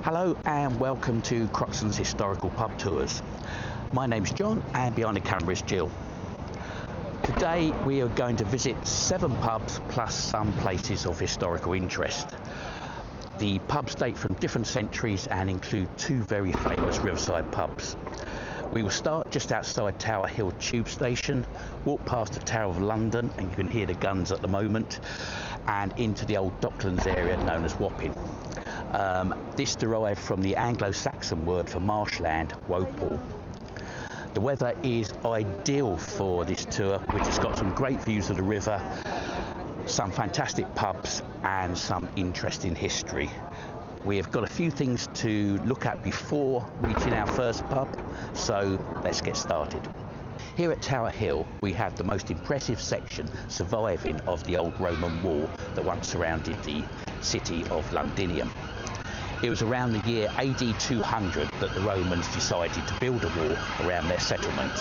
Hello and welcome to Croxon's Historical Pub Tours. My name's John and behind the camera is Jill. Today we are going to visit 7 pubs plus some places of historical interest. The pubs date from different centuries and include 2 very famous riverside pubs. We will start just outside Tower Hill Tube Station, walk past the Tower of London, and you can hear the guns at the moment, and into the old Docklands area known as Wapping. This derived from the Anglo-Saxon word for marshland, wopal. The weather is ideal for this tour, which has got some great views of the river, some fantastic pubs and some interesting history. We have got a few things to look at before reaching our first pub, so let's get started. Here at Tower Hill we have the most impressive section surviving of the old Roman wall that once surrounded the city of Londinium. It was around the year AD 200 that the Romans decided to build a wall around their settlement.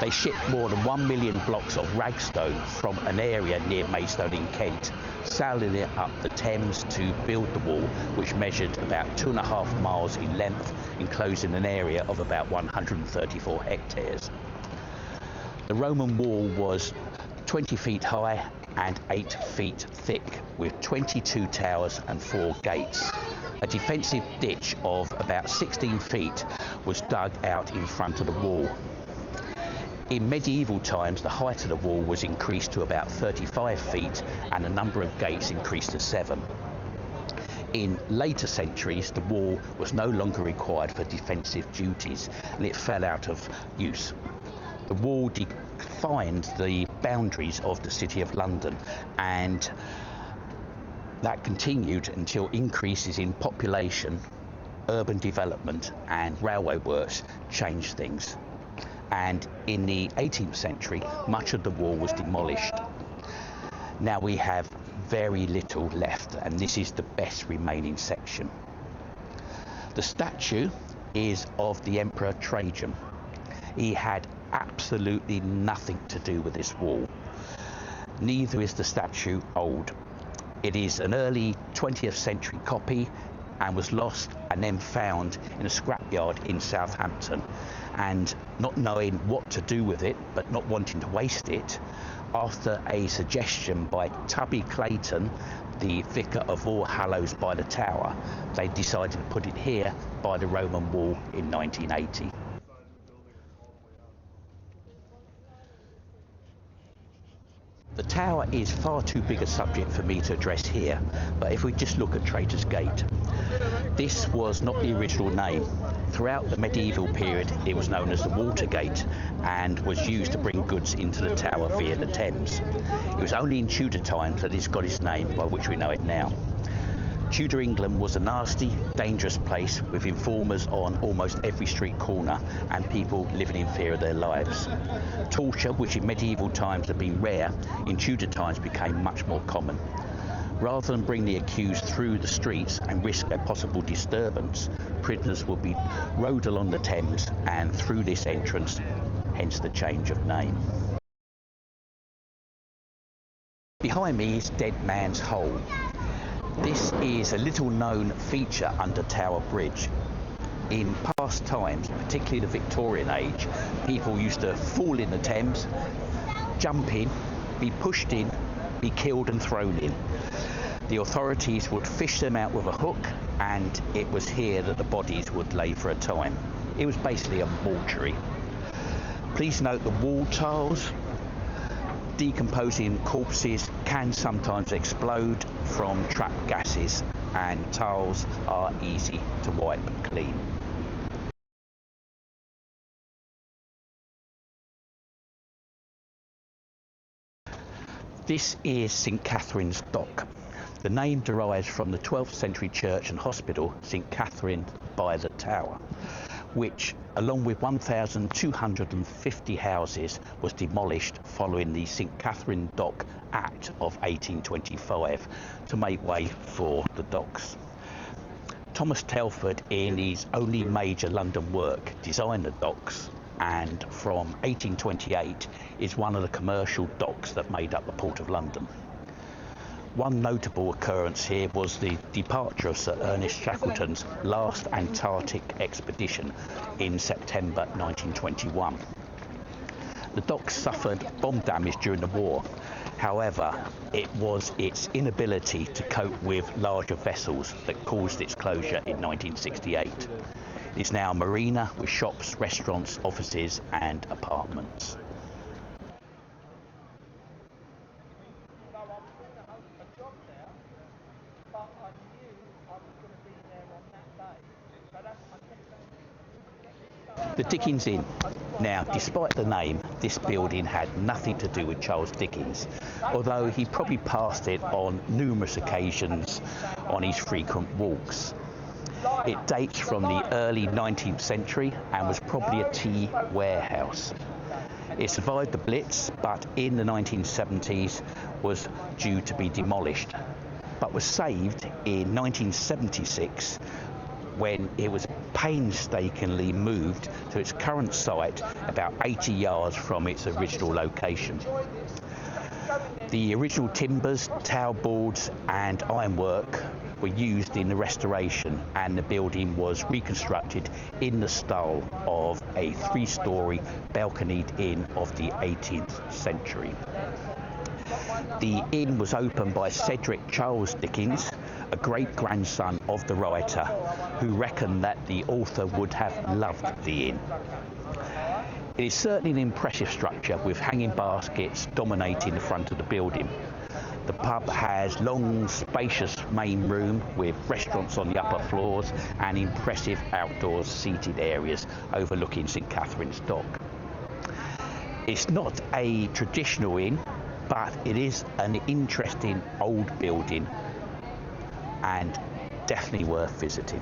They shipped more than 1 million blocks of ragstone from an area near Maidstone in Kent, sailing it up the Thames to build the wall, which measured about 2.5 miles in length, enclosing an area of about 134 hectares. The Roman wall was 20 feet high and 8 feet thick, with 22 towers and 4 gates. A defensive ditch of about 16 feet was dug out in front of the wall. In medieval times, the height of the wall was increased to about 35 feet and the number of gates increased to 7. In later centuries, the wall was no longer required for defensive duties and it fell out of use. The wall defined the boundaries of the City of London, and that continued until increases in population, urban development and railway works changed things. And in the 18th century, much of the wall was demolished. Now we have very little left, and this is the best remaining section. The statue is of the Emperor Trajan. He had absolutely nothing to do with this wall. Neither is the statue old. It is an early 20th century copy and was lost and then found in a scrapyard in Southampton. And not knowing what to do with it, but not wanting to waste it, after a suggestion by Tubby Clayton, the vicar of All Hallows by the Tower, they decided to put it here by the Roman wall in 1980. The tower is far too big a subject for me to address here, but if we just look at Traitor's Gate, this was not the original name. Throughout the medieval period it was known as the Watergate and was used to bring goods into the tower via the Thames. It was only in Tudor times that it's got its name by which we know it now. Tudor England was a nasty, dangerous place with informers on almost every street corner and people living in fear of their lives. Torture, which in medieval times had been rare, in Tudor times became much more common. Rather than bring the accused through the streets and risk a possible disturbance, prisoners would be rowed along the Thames and through this entrance, hence the change of name. Behind me is Dead Man's Hole. This is a little known feature under Tower Bridge. In past times, particularly the Victorian age, people used to fall in the Thames, jump in, be pushed in, be killed and thrown in. The authorities would fish them out with a hook, and it was here that the bodies would lay for a time. It was basically a mortuary. Please note the wall tiles. Decomposing corpses can sometimes explode from trapped gases, and tiles are easy to wipe clean. This is St Katharine's Dock. The name derives from the 12th century church and hospital St Katherine by the Tower, which, along with 1,250 houses, was demolished following the St Katherine Dock Act of 1825 to make way for the docks. Thomas Telford, in his only major London work, designed the docks, and from 1828 is one of the commercial docks that made up the Port of London. One notable occurrence here was the departure of Sir Ernest Shackleton's last Antarctic expedition in September 1921. The docks suffered bomb damage during the war. However, it was its inability to cope with larger vessels that caused its closure in 1968. It is now a marina with shops, restaurants, offices and apartments. The Dickens Inn. Now, despite the name, this building had nothing to do with Charles Dickens, although he probably passed it on numerous occasions on his frequent walks. It dates from the early 19th century and was probably a tea warehouse. It survived the Blitz, but in the 1970s was due to be demolished, but was saved in 1976 when it was painstakingly moved to its current site about 80 yards from its original location. The original timbers, towel boards and ironwork were used in the restoration, and the building was reconstructed in the style of a three-storey balconied inn of the 18th century. The inn was opened by Cedric Charles Dickens, a great-grandson of the writer, who reckoned that the author would have loved the inn. It is certainly an impressive structure with hanging baskets dominating the front of the building. The pub has long, spacious main room with restaurants on the upper floors and impressive outdoors seated areas overlooking St Katharine's Dock. It's not a traditional inn, but it is an interesting old building and definitely worth visiting.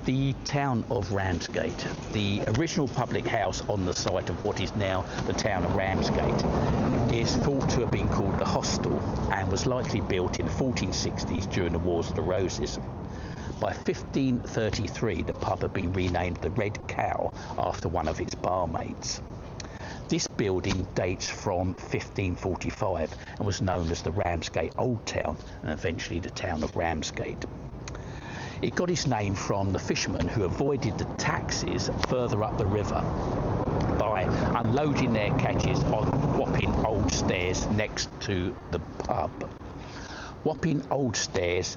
The town of Ramsgate, the original public house on the site of what is now the town of Ramsgate, is thought to have been called the Hostel and was likely built in the 1460s during the Wars of the Roses. By 1533, the pub had been renamed the Red Cow after one of its barmaids. This building dates from 1545 and was known as the Ramsgate Old Town and eventually the town of Ramsgate. It got its name from the fishermen who avoided the taxes further up the river by unloading their catches on Wapping Old Stairs next to the pub. Wapping Old Stairs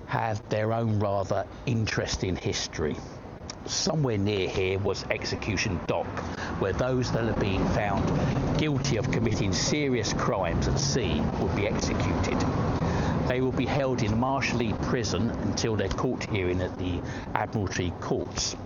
have their own rather interesting history. Somewhere near here was Execution Dock, where those that had been found guilty of committing serious crimes at sea would be executed. They will be held in Marshallee Prison until their court hearing at the Admiralty Courts.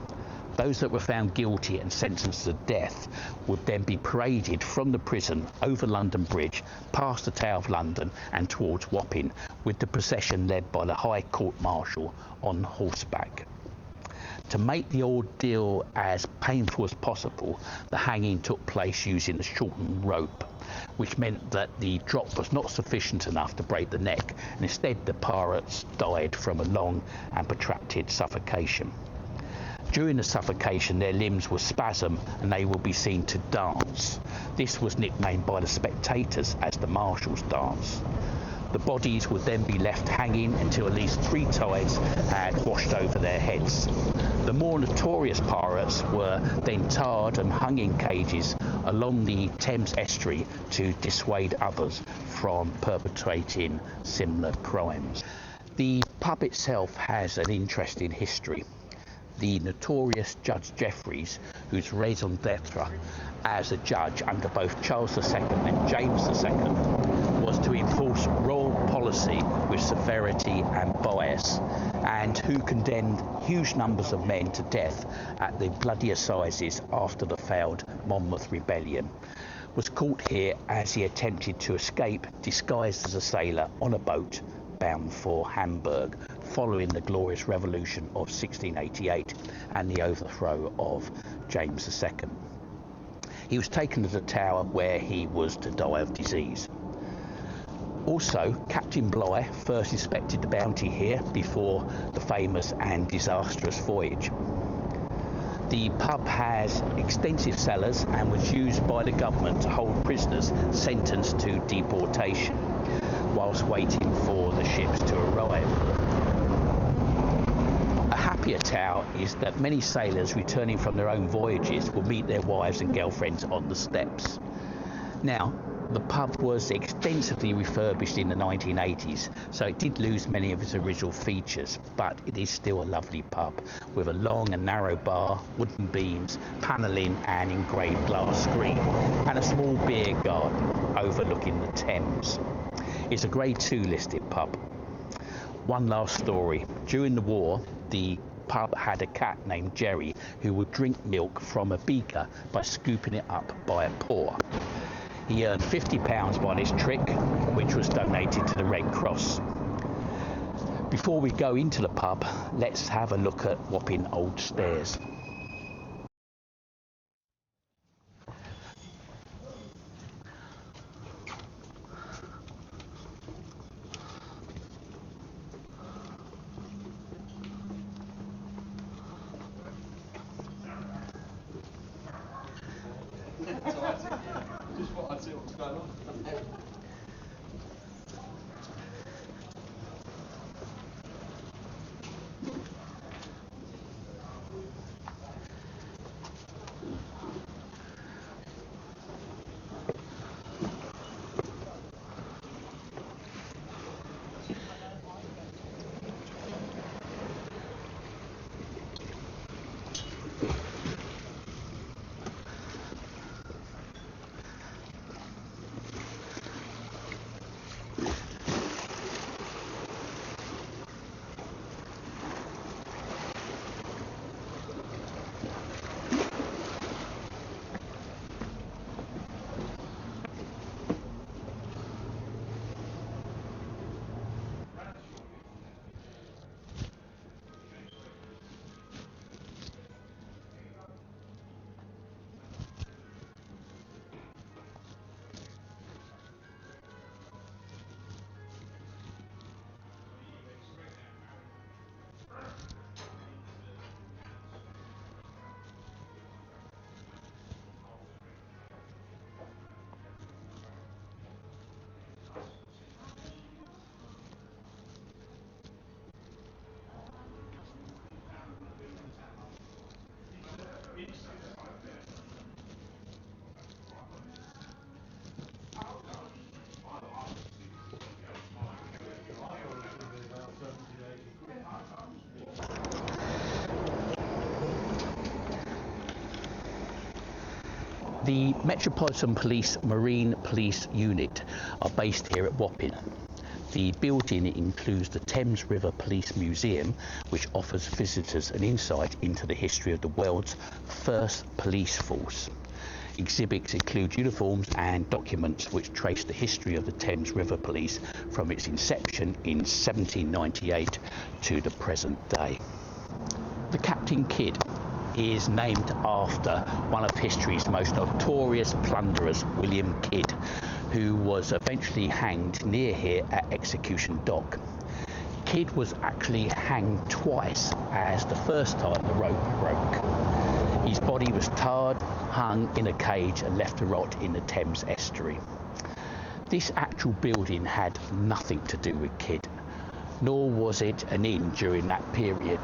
Those that were found guilty and sentenced to death would then be paraded from the prison over London Bridge, past the Tower of London and towards Wapping, with the procession led by the High Court Marshal on horseback. To make the ordeal as painful as possible, the hanging took place using a shortened rope, which meant that the drop was not sufficient enough to break the neck, and instead the pirates died from a long and protracted suffocation. During the suffocation, their limbs will spasm and they will be seen to dance. This was nicknamed by the spectators as the Marshal's Dance. The bodies would then be left hanging until at least 3 tides had washed over their heads. The more notorious pirates were then tarred and hung in cages along the Thames estuary to dissuade others from perpetrating similar crimes. The pub itself has an interesting history. The notorious Judge Jeffreys, whose raison d'etre as a judge under both Charles II and James II was to enforce royal policy with severity and bias, and who condemned huge numbers of men to death at the bloody assizes after the failed Monmouth Rebellion, was caught here as he attempted to escape disguised as a sailor on a boat bound for Hamburg following the Glorious Revolution of 1688 and the overthrow of James II. He was taken to the Tower where he was to die of disease. Also, Captain Bligh first inspected the Bounty here before the famous and disastrous voyage. The pub has extensive cellars and was used by the government to hold prisoners sentenced to deportation whilst waiting for the ships to arrive. A happier tale is that many sailors returning from their own voyages will meet their wives and girlfriends on the steps. Now, the pub was extensively refurbished in the 1980s, so it did lose many of its original features, but it is still a lovely pub with a long and narrow bar, wooden beams, panelling and engraved glass screen, and a small beer garden overlooking the Thames. It's a Grade 2 listed pub. One last story. During the war, the pub had a cat named Jerry who would drink milk from a beaker by scooping it up by a paw. He earned £50 by this trick, which was donated to the Red Cross. Before we go into the pub, let's have a look at Wapping Old Stairs. The Metropolitan Police Marine Police Unit are based here at Wapping. The building includes the Thames River Police Museum, which offers visitors an insight into the history of the world's first police force. Exhibits include uniforms and documents which trace the history of the Thames River Police from its inception in 1798 to the present day. The Captain Kidd is named after one of history's most notorious plunderers, William Kidd, who was eventually hanged near here at Execution Dock. Kidd was actually hanged twice, as the first time the rope broke. His body was tarred, hung in a cage and left to rot in the Thames estuary. This actual building had nothing to do with Kidd, nor was it an inn during that period.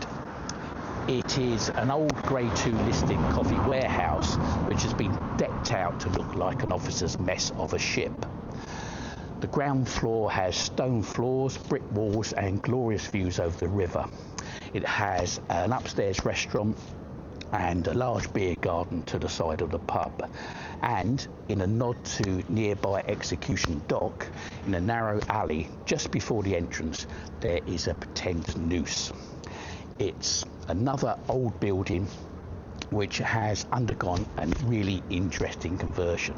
It is an old Grade 2 listed coffee warehouse which has been decked out to look like an officer's mess of a ship. The ground floor has stone floors, brick walls and glorious views over the river. It has an upstairs restaurant and a large beer garden to the side of the pub. And in a nod to nearby Execution Dock, in a narrow alley just before the entrance, there is a pretend noose. It's another old building which has undergone a really interesting conversion.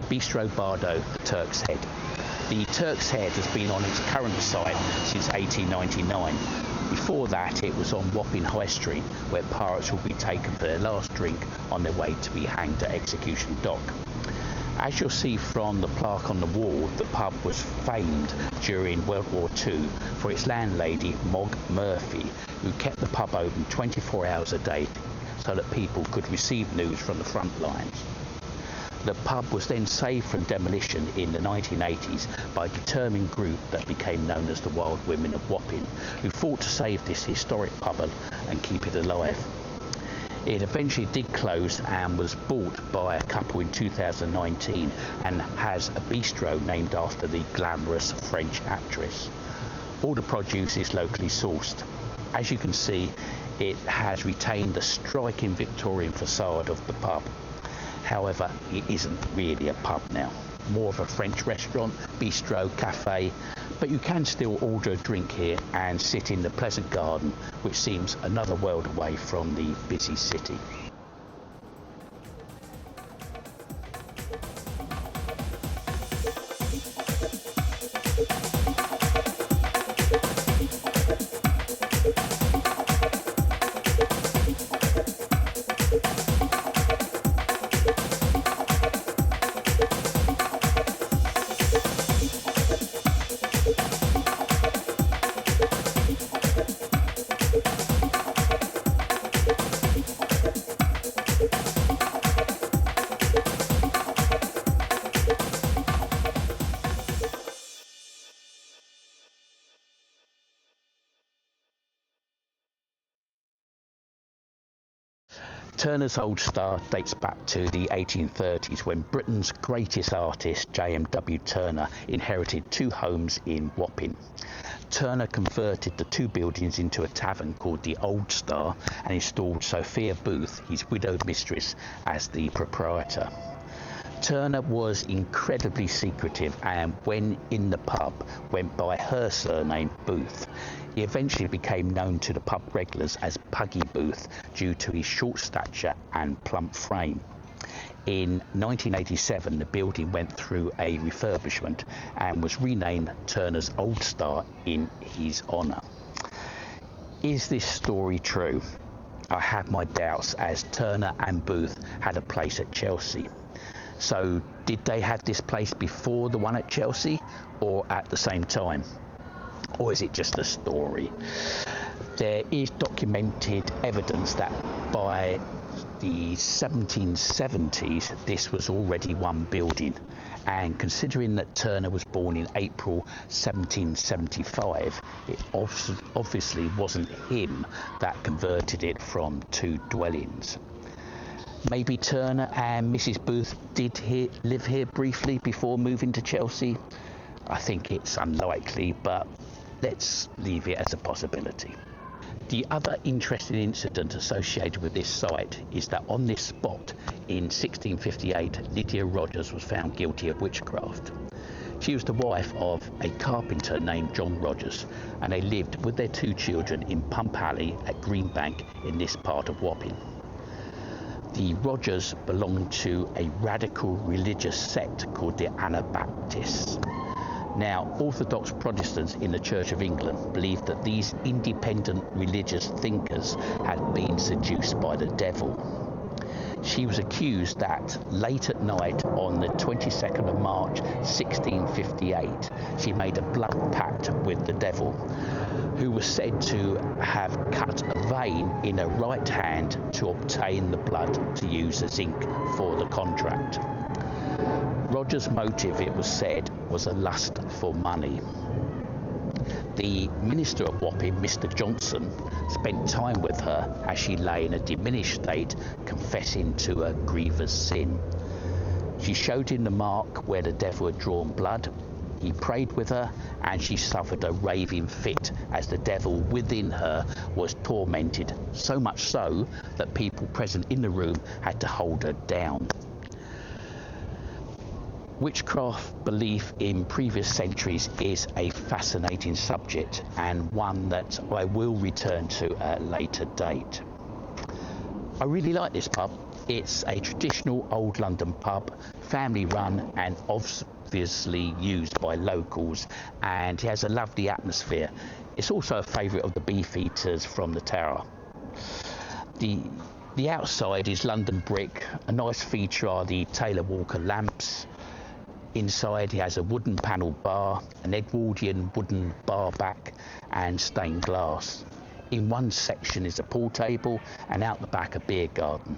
Bistro Bardo, the Turks Head. The Turks Head has been on its current site since 1899. Before that, it was on Wapping High Street, where pirates would be taken for their last drink on their way to be hanged at Execution Dock. As you'll see from the plaque on the wall, the pub was famed during World War II for its landlady, Mog Murphy, who kept the pub open 24 hours a day so that people could receive news from the front lines. The pub was then saved from demolition in the 1980s by a determined group that became known as the Wild Women of Wapping, who fought to save this historic pub and keep it alive. It eventually did close and was bought by a couple in 2019 and has a bistro named after the glamorous French actress. All the produce is locally sourced. As you can see, it has retained the striking Victorian facade of the pub. However, it isn't really a pub now, more of a French restaurant, bistro, cafe, but you can still order a drink here and sit in the pleasant garden, which seems another world away from the busy city. Turner's Old Star dates back to the 1830s when Britain's greatest artist, J.M.W. Turner, inherited two homes in Wapping. Turner converted the two buildings into a tavern called the Old Star and installed Sophia Booth, his widowed mistress, as the proprietor. Turner was incredibly secretive and when in the pub went by her surname Booth. He eventually became known to the pub regulars as Puggy Booth due to his short stature and plump frame. In 1987, the building went through a refurbishment and was renamed Turner's Old Star in his honour. Is this story true? I have my doubts, as Turner and Booth had a place at Chelsea. So did they have this place before the one at Chelsea or at the same time? Or is it just a story? There is documented evidence that by the 1770s this was already one building, and considering that Turner was born in April 1775, it obviously wasn't him that converted it from two dwellings. Maybe Turner and Mrs. Booth did live here briefly before moving to Chelsea. I think it's unlikely, but let's leave it as a possibility. The other interesting incident associated with this site is that on this spot in 1658, Lydia Rogers was found guilty of witchcraft. She was the wife of a carpenter named John Rogers, and they lived with their two children in Pump Alley at Greenbank in this part of Wapping. The Rogers belonged to a radical religious sect called the Anabaptists. Now, Orthodox Protestants in the Church of England believed that these independent religious thinkers had been seduced by the devil. She was accused that late at night on the 22nd of March 1658, she made a blood pact with the devil, who was said to have cut a vein in her right hand to obtain the blood to use as ink for the contract. Rogers' motive, it was said, was a lust for money. The minister of Wapping, Mr. Johnson, spent time with her as she lay in a diminished state, confessing to a grievous sin. She showed him the mark where the devil had drawn blood. He prayed with her, and she suffered a raving fit as the devil within her was tormented, so much so that people present in the room had to hold her down. Witchcraft belief in previous centuries is a fascinating subject, and one that I will return to at a later date. I really like this pub. It's a traditional old London pub, family run and obviously used by locals, and it has a lovely atmosphere. It's also a favourite of the beefeaters from the Tower. The outside is London brick. A nice feature are the Taylor Walker lamps. Inside he has a wooden panelled bar, an Edwardian wooden bar back and stained glass. In one section is a pool table, and out the back a beer garden.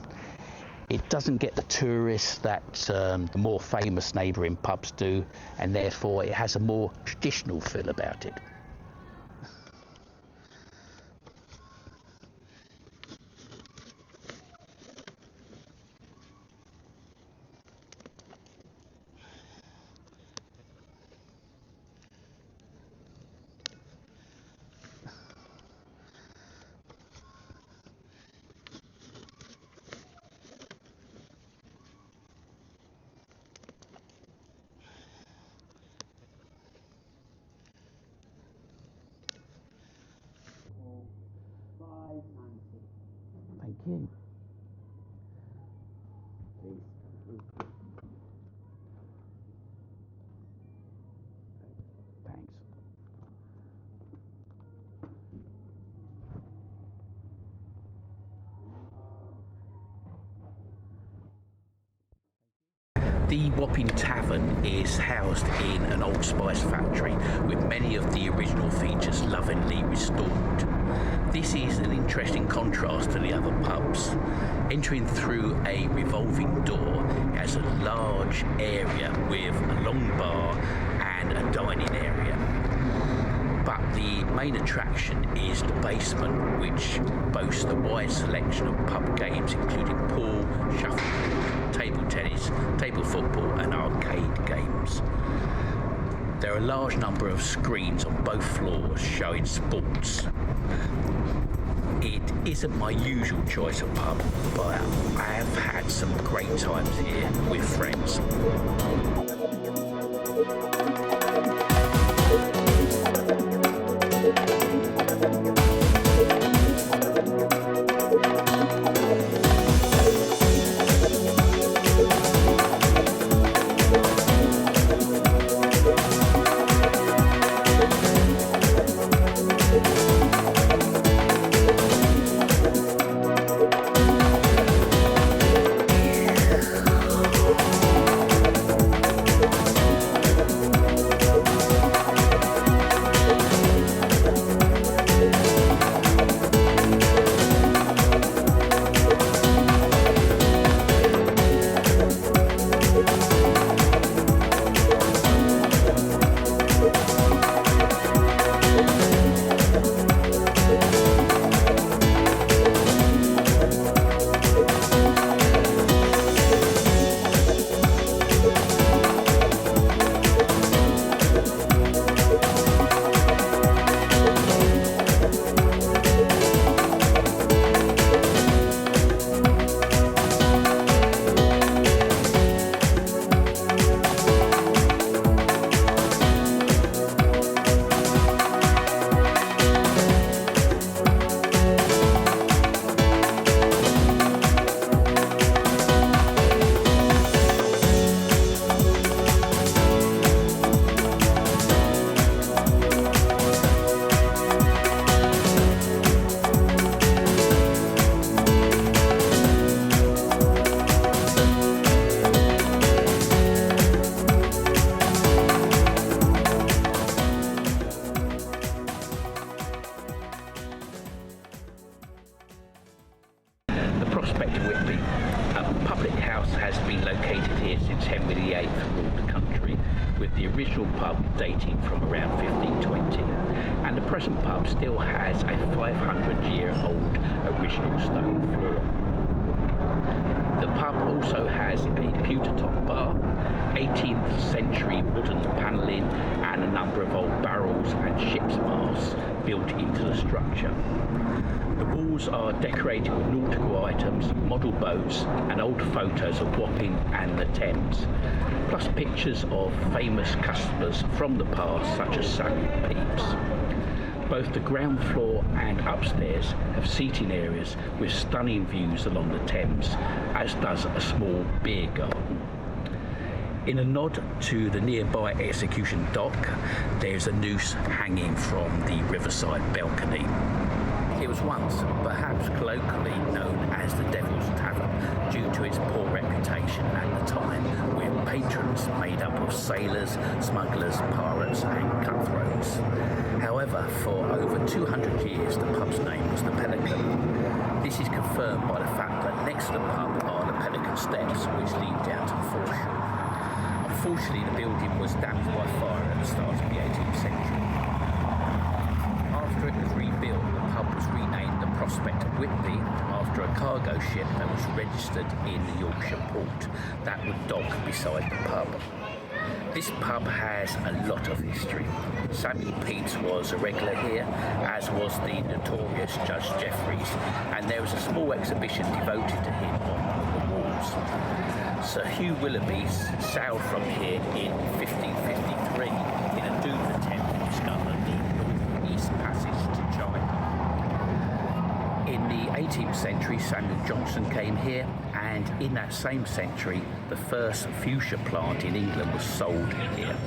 It doesn't get the tourists that the more famous neighbouring pubs do, and therefore it has a more traditional feel about it. Thank you. Thanks. The Wapping Tavern is housed in an old spice factory with many of the original features lovingly restored. This is an interesting contrast to the other pubs. Entering through a revolving door, it has a large area with a long bar and a dining area. But the main attraction is the basement, which boasts a wide selection of pub games including pool, shuffleboard, table tennis, table football and arcade games. There are a large number of screens on both floors showing sports. It isn't my usual choice of pub, but I have had some great times here with friends. prospect of Whitby. A public house has been located here since Henry VIII ruled the country, with the original pub dating from around 1520, and the present pub still has a 500-year-old original stone floor. The pub also has a pewter-top bar, 18th century wooden panelling, and a number of old barrels and ship's masts built into the structure. The walls are decorated with nautical items, model boats, and old photos of Wapping and the Thames, plus pictures of famous customers from the past such as Samuel Pepys. Both the ground floor and upstairs have seating areas with stunning views along the Thames, as does a small beer garden. In a nod to the nearby execution dock, there's a noose hanging from the riverside balcony. It was once, perhaps colloquially known as the Devil's Tavern, due to its poor reputation at the time, with patrons made up of sailors, smugglers, pirates and cutthroats. However, for over 200 years the pub's name was the Pelican. This is confirmed by the fact that next to the pub are the Pelican Steps, which lead down to the foreshore. Unfortunately, the building was damaged by fire at the start of the 18th century. After it was rebuilt, the pub was renamed the Prospect of Whitby after a cargo ship that was registered in the Yorkshire port that would dock beside the pub. This pub has a lot of history. Samuel Pepys was a regular here, as was the notorious Judge Jeffreys, and there was a small exhibition devoted to him on one of the walls. Sir Hugh Willoughby sailed from here in 1553 in a doomed attempt to discover the north-east passage to China. In the 18th century, Samuel Johnson came here, and in that same century, the first fuchsia plant in England was sold here.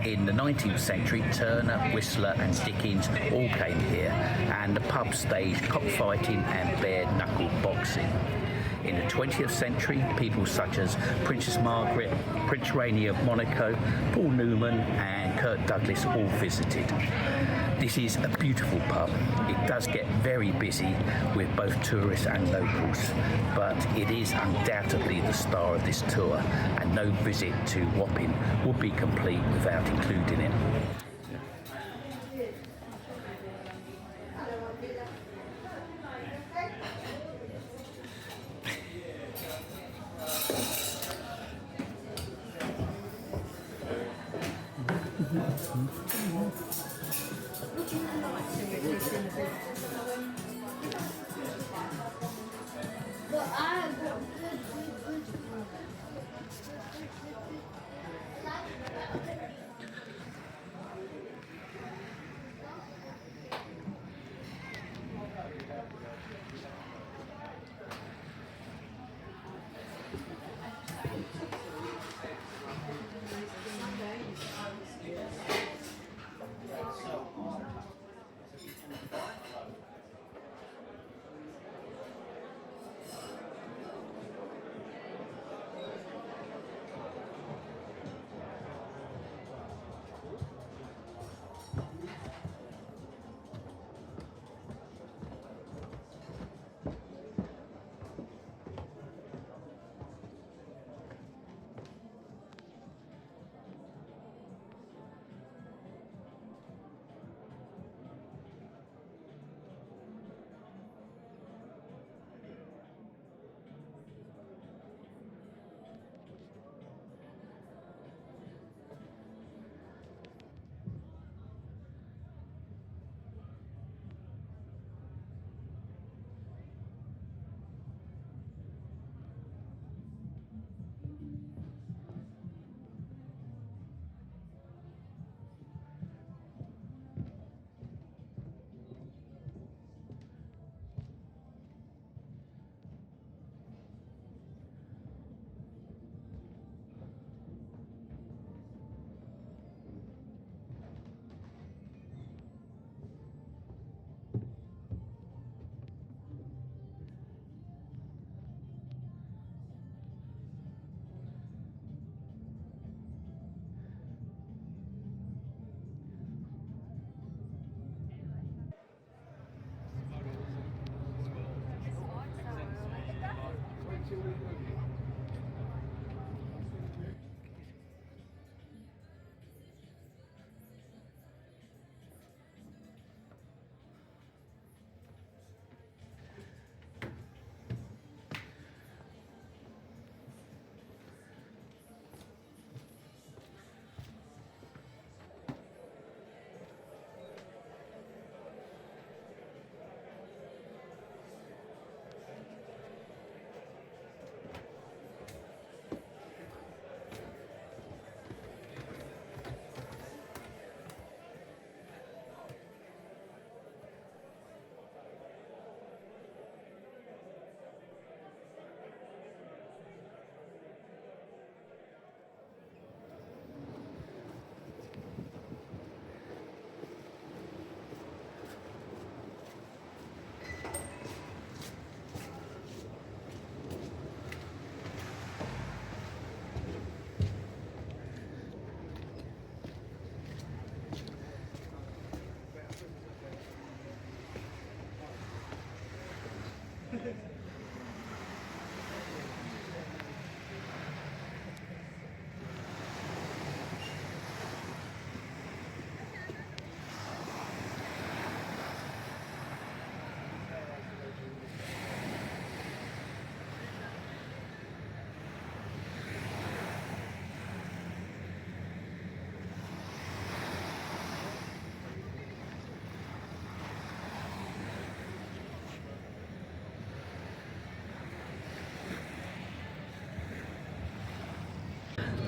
In the 19th century, Turner, Whistler and Dickens all came here, and the pub staged cockfighting and bare-knuckle boxing. In the 20th century, people such as Princess Margaret, Prince Rainier of Monaco, Paul Newman and Kirk Douglas all visited. This is a beautiful pub. It does get very busy with both tourists and locals, but it is undoubtedly the star of this tour, and no visit to Wapping would be complete without including it.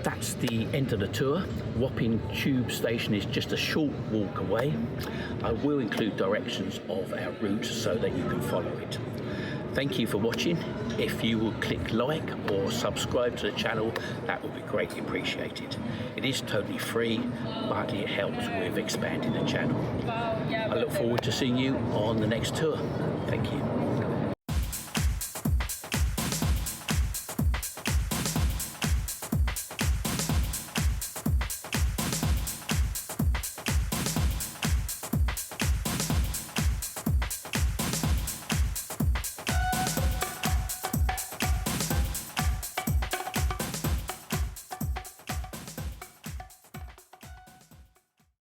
that's the end of the tour. Wapping Tube Station is just a short walk away. I will include directions of our route so that you can follow it. Thank you for watching. If you will click like or subscribe to the channel, that would be greatly appreciated. It is totally free, but it helps with expanding the channel. I look forward to seeing you on the next tour. Thank you.